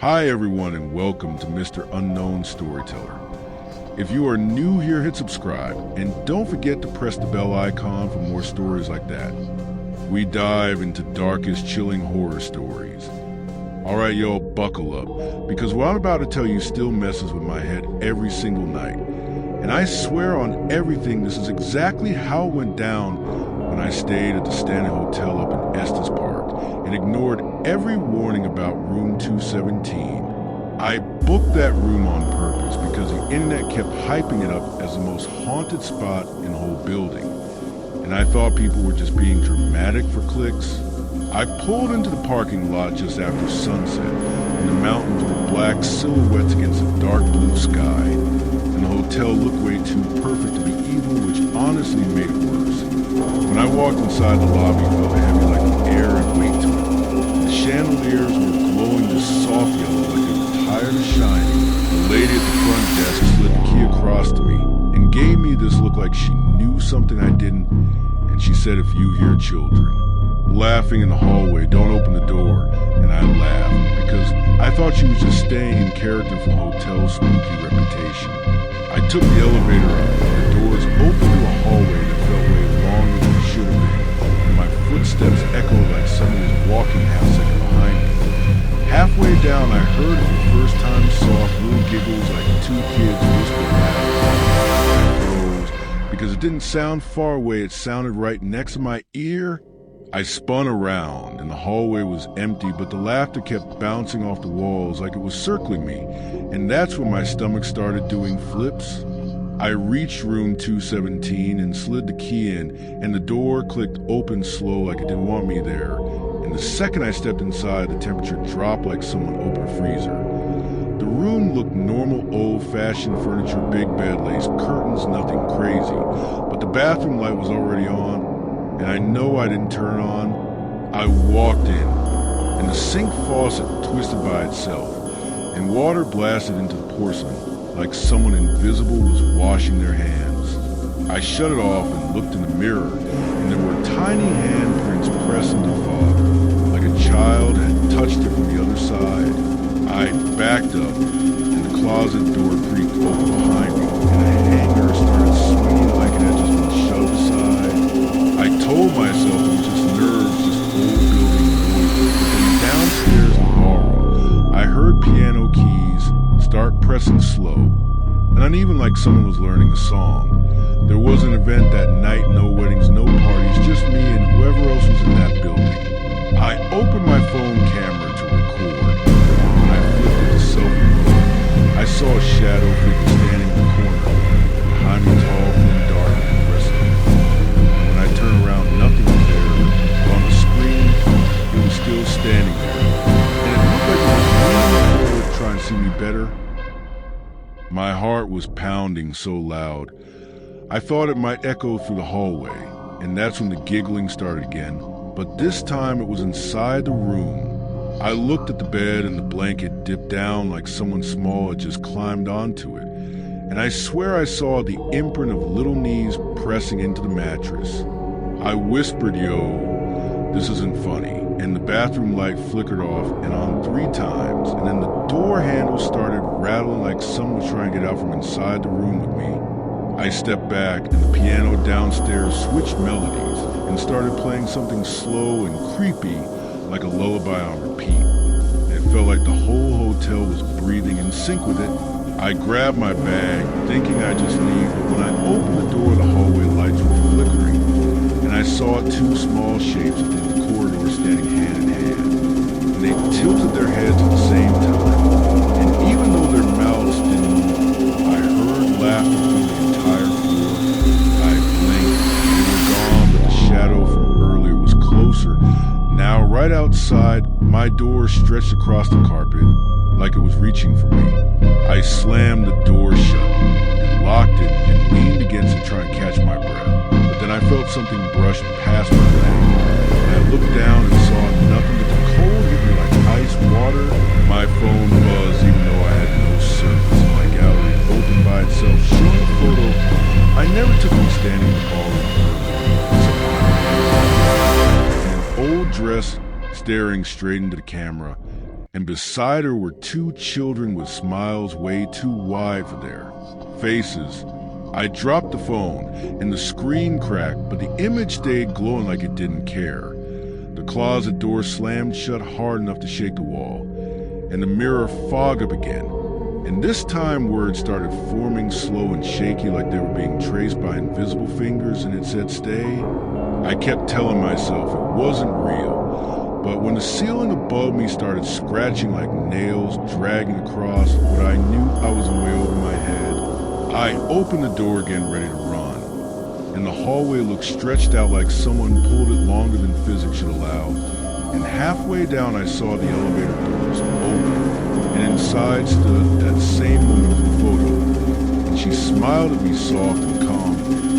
Hi everyone and welcome to Mr. Unknown Storyteller. If you are new here, hit subscribe and don't forget to press the bell icon for more stories like that. We dive into darkest, chilling horror stories. Alright y'all, buckle up, because what I'm about to tell you still messes with my head every single night. And I swear on everything this is exactly how it went down when I stayed at the Stanley Hotel up in Estes Park and ignored every warning about room 217. I booked that room on purpose because the internet kept hyping it up as the most haunted spot in the whole building. And I thought people were just being dramatic for clicks. I pulled into the parking lot just after sunset, and the mountains were black silhouettes against a dark blue sky, and the hotel looked way too perfect to be evil, which honestly made it worse. When I walked inside, the lobby felt heavy like the air and weight to it. The chandeliers were glowing this soft yellow like they were tired of shining. The lady at the front desk slid the key across to me and gave me this look like she knew something I didn't, and she said, "If you hear children laughing in the hallway, don't open the door." And I laughed because I thought she was just staying in character for the hotel's spooky reputation. I took the elevator up, and the doors opened to a hallway that felt way longer than it should have been, and my footsteps echoed like someone was walking half a second behind me. Halfway down, I heard for the first time soft little giggles like two kids whispering laughter. Because it didn't sound far away, it sounded right next to my ear. I spun around, and the hallway was empty, but the laughter kept bouncing off the walls like it was circling me, and that's when my stomach started doing flips. I reached room 217 and slid the key in, and the door clicked open slow like it didn't want me there. And the second I stepped inside, the temperature dropped like someone opened a freezer. The room looked normal, old-fashioned furniture, big bed, lace curtains, nothing crazy, but the bathroom light was already on. And I know I didn't turn on. I walked in, and the sink faucet twisted by itself, and water blasted into the porcelain like someone invisible was washing their hands. I shut it off and looked in the mirror, and there were tiny handprints pressed into the fog, like a child had touched it from the other side. I backed up, and the closet door creaked open behind me, and a hanger started swinging like it had just been shoved aside. I told myself it was just nerves, just old building noise. But then downstairs in the ballroom, I heard piano keys start pressing slow, and uneven like someone was learning a song. There was an event that night, no weddings, no parties, just me and whoever else was in that building. I opened my phone camera to record, and when I flipped it to selfie mode, I saw a shadow figure standing in the corner, behind me tall, thin, dark, and aggressive. I turned around, nothing was there, but on the screen, it was still standing there, and it looked like it was leaning forward trying to see me better. My heart was pounding so loud, I thought it might echo through the hallway, and that's when the giggling started again, but this time it was inside the room. I looked at the bed, and the blanket dipped down like someone small had just climbed onto it. And I swear I saw the imprint of little knees pressing into the mattress. I whispered, "Yo, this isn't funny," and the bathroom light flickered off and on 3 times, and then the door handle started rattling like someone was trying to get out from inside the room with me. I stepped back, and the piano downstairs switched melodies and started playing something slow and creepy like a lullaby on repeat. It felt like the whole hotel was breathing in sync with it. I grabbed my bag, thinking I'd just leave, but when I opened the door, the hallway lights were flickering, and I saw 2 small shapes within the corridor standing hand in hand, and they tilted their heads at the same time, and even though their mouths didn't move, I heard laughter through the entire floor. I blinked, and they were gone, but the shadow from earlier was closer. Now, right outside, my door stretched across the carpet, like it was reaching for me. I slammed the door shut and locked it and leaned against it trying to catch my breath. But then I felt something brush past my leg. And I looked down and saw nothing but the cold hit me like ice water. My phone buzzed even though I had no service. My gallery opened by itself, showing a photo I never took me standing in the ballroom earlier. In an old dress, staring straight into the camera, and beside her were two children with smiles way too wide for their faces. I dropped the phone, and the screen cracked, but the image stayed glowing like it didn't care. The closet door slammed shut hard enough to shake the wall, and the mirror fogged up again. And this time words started forming slow and shaky like they were being traced by invisible fingers, and it said stay. I kept telling myself it wasn't real, but when the ceiling above me started scratching like nails dragging across what I knew I was way over my head, I opened the door again ready to run. And the hallway looked stretched out like someone pulled it longer than physics should allow. And halfway down I saw the elevator doors open, and inside stood that same woman from the photo. And she smiled at me soft and calm,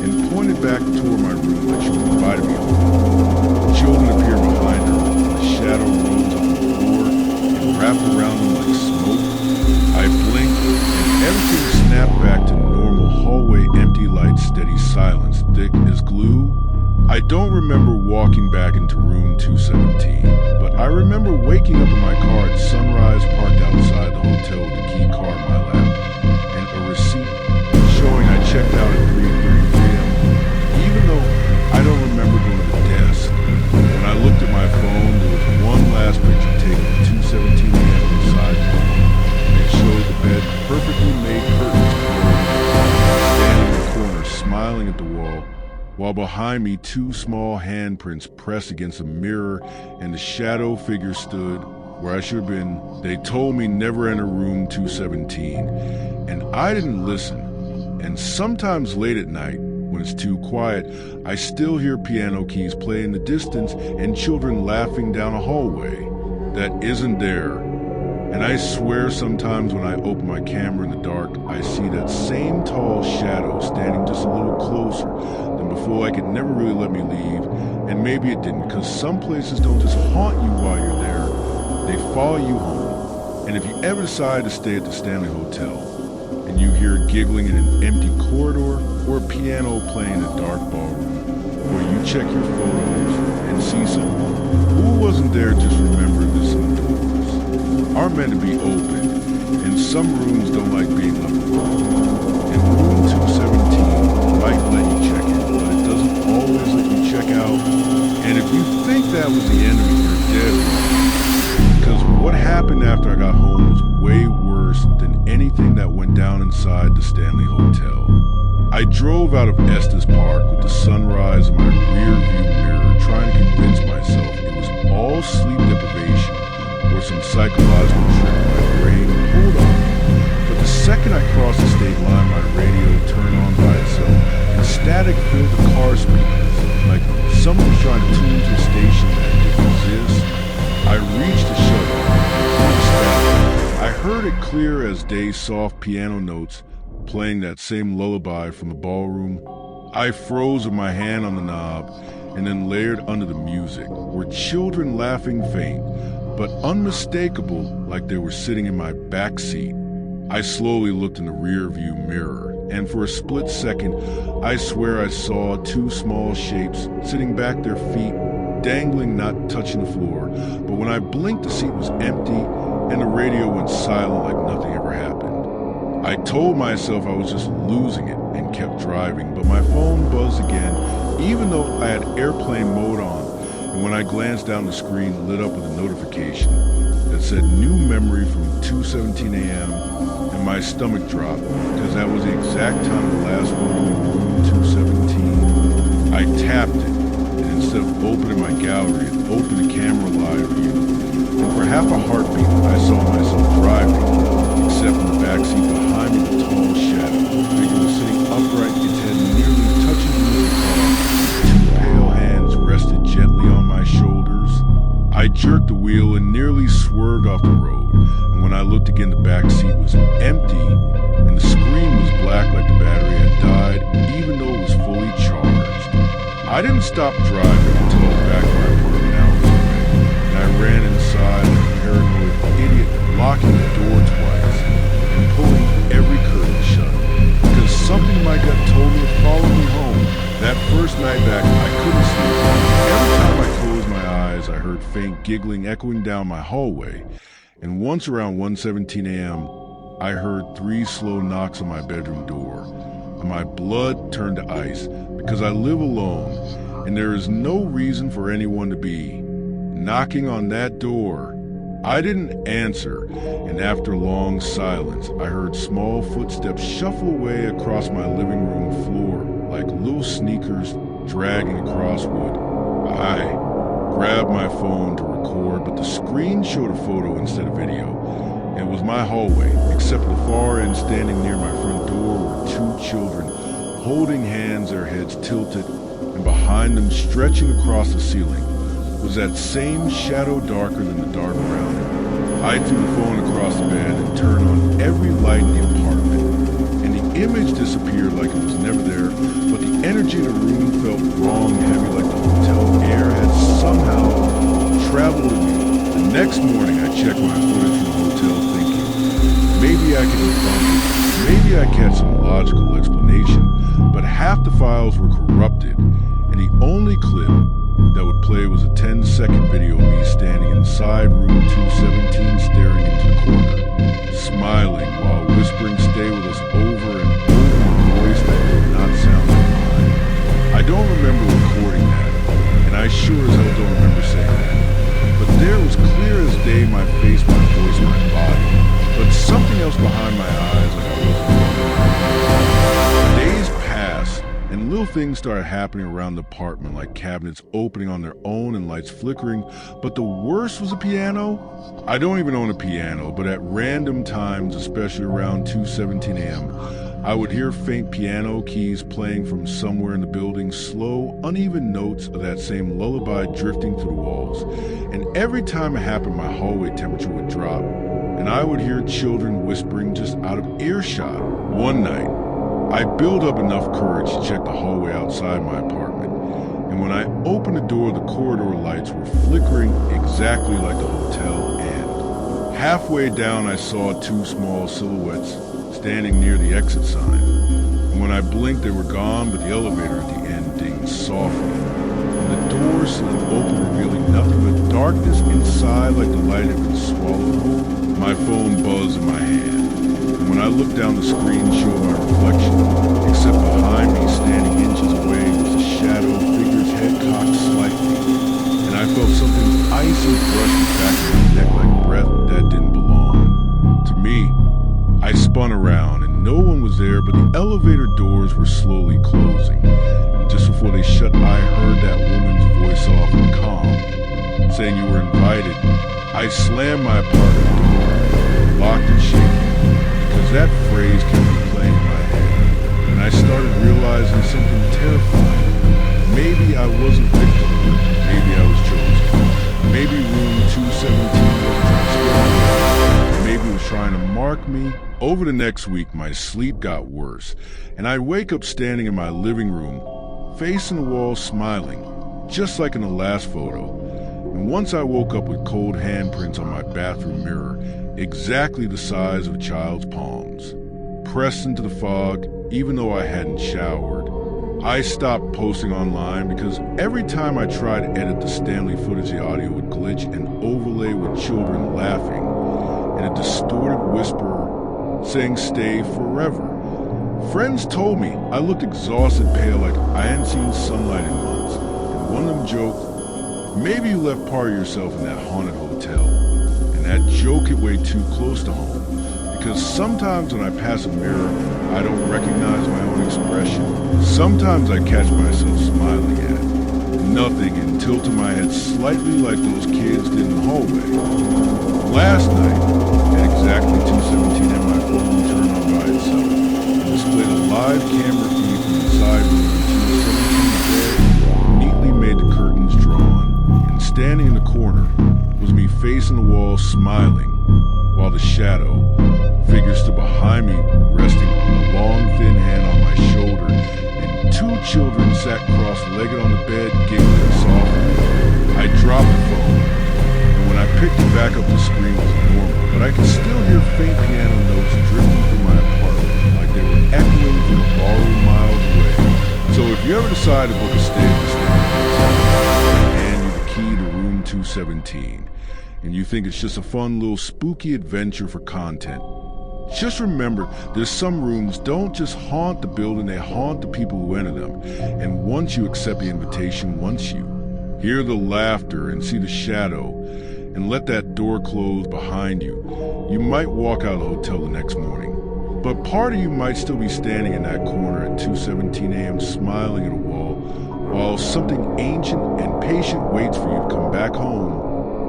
and pointed back toward my room like she was inviting me home. The children appeared behind her, and the shadow rose up the floor and wrapped around them like smoke. I blinked, and everything snapped back to normal hallway, empty light, steady silence, thick as glue. I don't remember walking back into room 217, but I remember waking up in my car at sunrise parked outside the hotel with the key card in my lap, and a receipt showing I checked out at 3:30 p.m., even though I don't remember going to the desk. When I looked at my phone, there was one last picture taken at 2:17 a.m. inside the home. It showed the bed perfectly made curtains standing in the corner smiling at the wall, while behind me two small handprints pressed against a mirror, and the shadow figure stood where I should have been. They told me never enter room 217, and I didn't listen. And sometimes late at night, when it's too quiet, I still hear piano keys play in the distance and children laughing down a hallway that isn't there. And I swear sometimes when I open my camera in the dark, I see that same tall shadow standing just a little closer than before, like it never really let me leave. And maybe it didn't, because some places don't just haunt you while you're there, they follow you home. And if you ever decide to stay at the Stanley Hotel, and you hear giggling in an empty corridor, or a piano playing in a dark ballroom, or you check your photos and see someone who wasn't there, just remember this: are meant to be open, and some rooms don't like being left alone. And room 217 might let you check in, but it doesn't always let you check out. And if you think that was the end of it, you're dead wrong. Because what happened after I got home was way worse than anything that went down inside the Stanley Hotel. I drove out of Estes Park with the sunrise in my rear view mirror, trying to convince myself it was all sleep deprivation or some psychological trick my brain pulled on me. But the second I crossed the state line, my radio turned on by itself, and static filled the car speakers, like someone was trying to tune to a station that didn't exist. I reached the shutter, I heard it clear as day, soft piano notes playing that same lullaby from the ballroom. I froze with my hand on the knob, and then layered under the music were children laughing faint, but unmistakable, like they were sitting in my back seat. I slowly looked in the rear view mirror, and for a split second, I swear I saw two small shapes sitting back, their feet dangling, not touching the floor. But when I blinked, the seat was empty, and the radio went silent like nothing ever happened. I told myself I was just losing it and kept driving, but my phone buzzed again, even though I had airplane mode on. And when I glanced down, the screen lit up with a notification that said new memory from 2:17 a.m. and my stomach dropped, because that was the exact time of the last photo in room 217. I tapped it, and instead of opening my gallery, it opened the camera live view. And for half a heartbeat, I saw myself driving, except in the backseat behind me, the tall shadow figure was sitting upright, its head nearly touching the middle car. Two pale hands rested gently on my shoulders. I jerked the wheel and nearly swerved off the road, and when I looked again, the back seat was empty, and the screen was black like the battery had died, even though it was fully charged. I didn't stop driving until I was back to my apartment hours away, and I ran inside like a paranoid idiot, locking the door twice and pulling every curtain shut, because something in my gut told me to follow me home. That first night back, I couldn't sleep. Every time I closed my eyes, I heard faint giggling echoing down my hallway, And once around 1:17 a.m., I heard 3 slow knocks on my bedroom door, and my blood turned to ice because I live alone, and there is no reason for anyone to be knocking on that door. I didn't answer, and after long silence, I heard small footsteps shuffle away across my living room floor, like little sneakers dragging across wood. I grabbed my phone to record, but the screen showed a photo instead of video. It was my hallway, except at the far end, standing near my front door, were 2 children, holding hands, their heads tilted, and behind them, stretching across the ceiling, was that same shadow darker than the dark around it. I threw the phone across the bed and turned on every light in the apartment, and the image disappeared like it was never there, but the energy in the room felt wrong, heavy, like the hotel air had somehow traveled with me. The next morning, I checked my footage from the hotel thinking, maybe I can debunk it, maybe I catch some logical explanation, but half the files were corrupted, and the only clip that would play was a 10-second video of me standing inside room 217 staring into the corner, smiling while whispering stay with us over and over in a voice that did not sound like mine. I don't remember recording that, and I sure as hell don't remember saying that. But there was clear as day my face, my voice, my body, but something else behind my eyes like I wasn't. Days passed, and little things started happening around the apartment, like cabinets opening on their own and lights flickering, but the worst was a piano. I don't even own a piano, but at random times, especially around 2:17 a.m., I would hear faint piano keys playing from somewhere in the building, slow, uneven notes of that same lullaby drifting through the walls. And every time it happened, my hallway temperature would drop, and I would hear children whispering just out of earshot. One night, I built up enough courage to check the hallway outside my apartment, and when I opened the door, the corridor lights were flickering exactly like the hotel end. Halfway down, I saw 2 small silhouettes standing near the exit sign, and when I blinked, they were gone, but the elevator at the end dinged softly, and the door slid open, revealing nothing but darkness inside like the light had been swallowed whole. My phone buzzed in my hand, and when I looked down, the screen showed my reflection, except behind me, standing inches away, was a shadow figure's head cocked slightly, and I felt something icy brush the back of my neck like breath that didn't belong to me. I spun around, and no one was there, but the elevator doors were slowly closing, and just before they shut, I heard that woman's voice off and calm, saying you were invited. I slammed my apartment door, locked and shaking, because that phrase kept replaying in my head, and I started realizing something terrifying. Maybe I wasn't victim, maybe I was chosen. Maybe room 217 wasn't transparent, maybe it was trying to mark me. Over the next week, my sleep got worse, and I'd wake up standing in my living room, facing the wall, smiling, just like in the last photo. And once I woke up with cold handprints on my bathroom mirror, exactly the size of a child's palms, pressed into the fog, even though I hadn't showered. I stopped posting online because every time I tried to edit the Stanley footage, the audio would glitch and overlay with children laughing and a distorted whisper saying stay forever. Friends told me I looked exhausted, pale, like I hadn't seen sunlight in months, and one of them joked, maybe you left part of yourself in that haunted hotel. And that joke hit way too close to home, because sometimes when I pass a mirror, I don't recognize my own expression. Sometimes I catch myself smiling at nothing and tilting my head slightly like those kids did in the hallway. Last night, at exactly 2:17 a.m., my phone turned on by itself and displayed a live camera feed from inside room 217 bed, neatly made the curtains drawn, and standing in the corner was me facing the wall smiling, while the shadow figure stood behind me, resting a long thin hand on my shoulder, and 2 children sat cross-legged on the bed, giggling softly. I dropped the phone, and when I picked it back up, the screen was normal, but I could still hear faint piano notes drifting through my apartment, like they were echoing through the ballroom miles away. So if you ever decide to book a stay at the Stanley Hotel, I'll hand you the key to room 217. and you think it's just a fun little spooky adventure for content. Just remember, there's some rooms don't just haunt the building, they haunt the people who enter them. And once you accept the invitation, once you hear the laughter and see the shadow, and let that door close behind you, you might walk out of the hotel the next morning. But part of you might still be standing in that corner at 2:17 a.m. smiling at a wall, while something ancient and patient waits for you to come back home.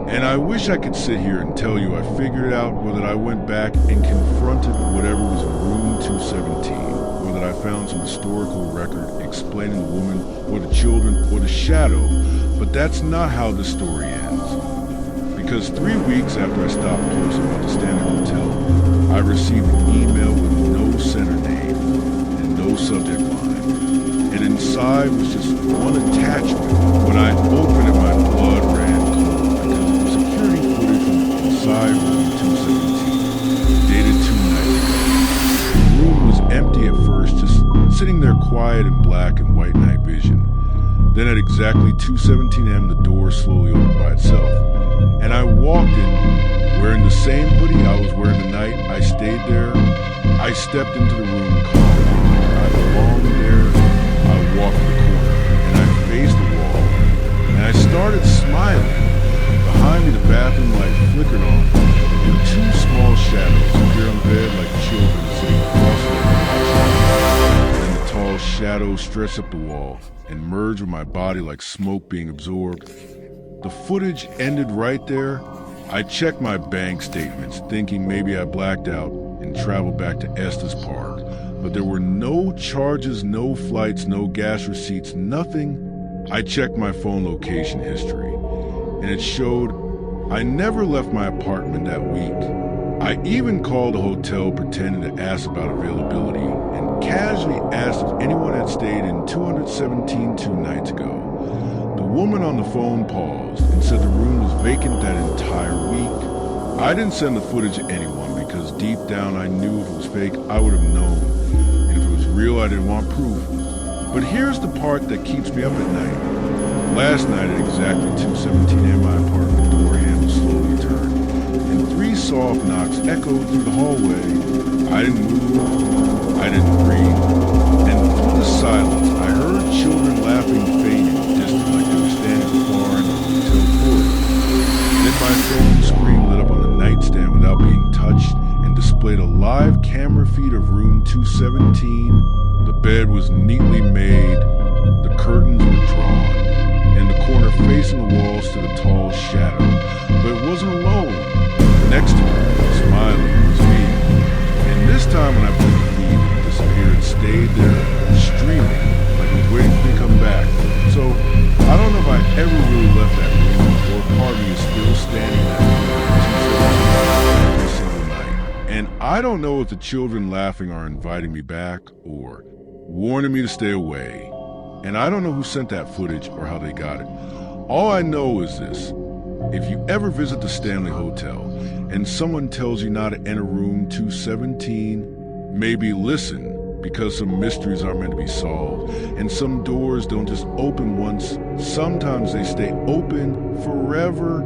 And I wish I could sit here and tell you I figured it out, or that I went back and confronted whatever was in room 217, or that I found some historical record explaining the woman or the children or the shadow, but that's not how the story ends. Because 3 weeks after I stopped posting about the Stanley Hotel, I received an email with no sender name and no subject line. And inside was just one attachment. When I opened it, my blood ran cold because it was security footage from inside room 217, dated 2 nights ago. The room was empty at first, just sitting there quiet in black and white night vision. Then at exactly 2:17 a.m., the door slowly opened by itself. And I walked in, wearing the same hoodie I was wearing the night I stayed there. I stepped into the room calmly. I belonged there. I walked the corner, and I faced the wall, and I started smiling. Behind me, the bathroom light flickered on, and 2 small shadows appeared on the bed like children sitting cross-legged. And the tall shadow stretched up the wall and merged with my body like smoke being absorbed. The footage ended right there. I checked my bank statements, thinking maybe I blacked out and traveled back to Estes Park. But there were no charges, no flights, no gas receipts, nothing. I checked my phone location history, and it showed I never left my apartment that week. I even called the hotel pretending to ask about availability, and casually asked if anyone had stayed in 217 2 nights ago. The woman on the phone paused and said the room was vacant that entire week. I didn't send the footage to anyone because deep down I knew if it was fake, I would have known. And if it was real, I didn't want proof. But here's the part that keeps me up at night. Last night at exactly 2:17 a.m., my apartment door handle slowly turned, and 3 soft knocks echoed through the hallway. I didn't move, I didn't breathe, and through the silence, I heard children laughing faint and distant like they were standing far in the hotel corridor. Then my phone screen lit up on the nightstand without being touched and displayed a live camera feed of room 217. The bed was neatly made, the curtains were drawn, and the corner facing the wall stood a tall shadow. But it wasn't alone. Next to me, smiling, was me. And this time when I put the feed, it disappeared and stayed there, streaming, like it was waiting for me to come back. So, I don't know if I ever really left that room, or part of me is still standing there every single night. And I don't know if the children laughing are inviting me back, or warning me to stay away. And I don't know who sent that footage or how they got it. All I know is this. If you ever visit the Stanley Hotel and someone tells you not to enter room 217, maybe listen, because some mysteries aren't meant to be solved, and some doors don't just open once, sometimes they stay open forever